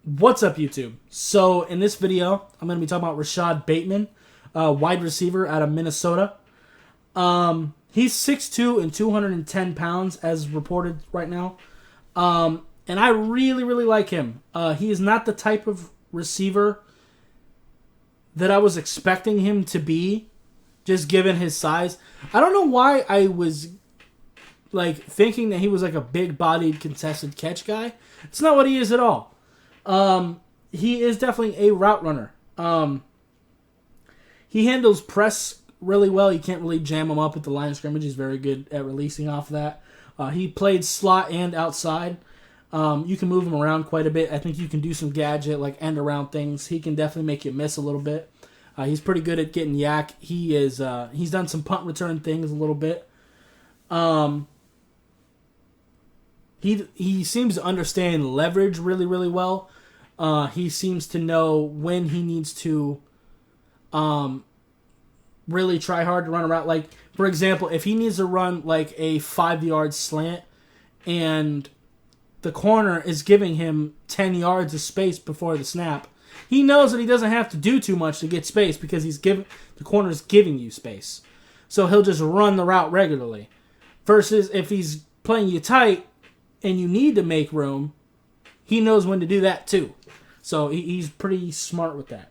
What's up, YouTube? So in this video, I'm going to be talking about Rashod Bateman, wide receiver out of Minnesota. He's 6'2" and 210 pounds as reported right now. And I really, really like him. He is not the type of receiver that I was expecting him to be, just given his size. I don't know why I was thinking that he was like a big-bodied contested catch guy. It's not what he is at all. He is definitely a route runner. He handles press really well. You can't really jam him up at the line of scrimmage. He's very good at releasing off that. He played slot and outside. You can move him around quite a bit. I think you can do some gadget, end around things. He can definitely make you miss a little bit. He's pretty good at getting yak. He's done some punt return things a little bit. He seems to understand leverage really, really well. He seems to know when he needs to really try hard to run a route. For example, if he needs to run a 5-yard slant and the corner is giving him 10 yards of space before the snap, he knows that he doesn't have to do too much to get space because the corner is giving you space. So he'll just run the route regularly. Versus if he's playing you tight and you need to make room, he knows when to do that too. So he's pretty smart with that.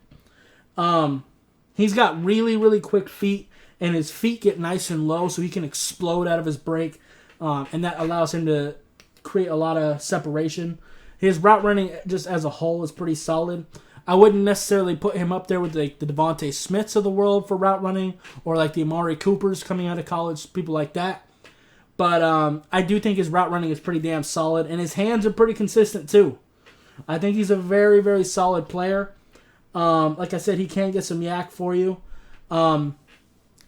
He's got really, really quick feet, and his feet get nice and low so he can explode out of his break, and that allows him to create a lot of separation. His route running just as a whole is pretty solid. I wouldn't necessarily put him up there with the Devontae Smiths of the world for route running, or the Amari Coopers coming out of college, people like that. But I do think his route running is pretty damn solid, and his hands are pretty consistent too. I think he's a very, very solid player. Like I said, he can get some yak for you.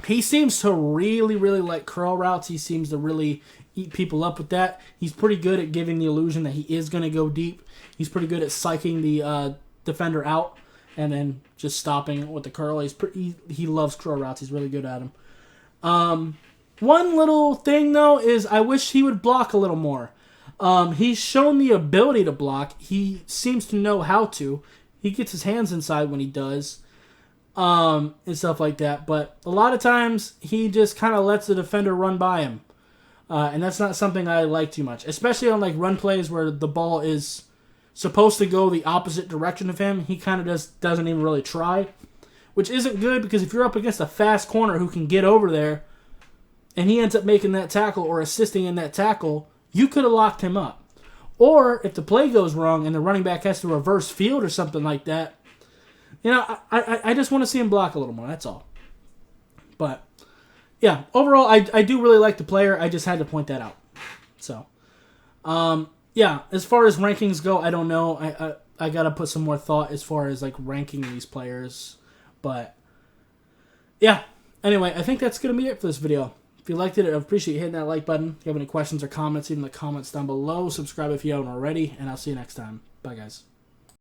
He seems to really, really like curl routes. He seems to really eat people up with that. He's pretty good at giving the illusion that he is going to go deep. He's pretty good at psyching the defender out and then just stopping with the curl. He loves curl routes. He's really good at them. One little thing, though, is I wish he would block a little more. He's shown the ability to block. He seems to know how to. He gets his hands inside when he does, and stuff like that. But a lot of times, he just kind of lets the defender run by him. And that's not something I like too much. Especially on run plays where the ball is supposed to go the opposite direction of him. He kind of just doesn't even really try. Which isn't good, because if you're up against a fast corner who can get over there, and he ends up making that tackle or assisting in that tackle, you could have locked him up. Or if the play goes wrong and the running back has to reverse field or something like that, I just want to see him block a little more. That's all. But yeah, overall, I do really like the player. I just had to point that out. So, yeah, as far as rankings go, I don't know. I got to put some more thought as far as ranking these players. But yeah, anyway, I think that's going to be it for this video. If you liked it, I appreciate you hitting that like button. If you have any questions or comments, leave them in the comments down below. Subscribe if you haven't already, and I'll see you next time. Bye, guys.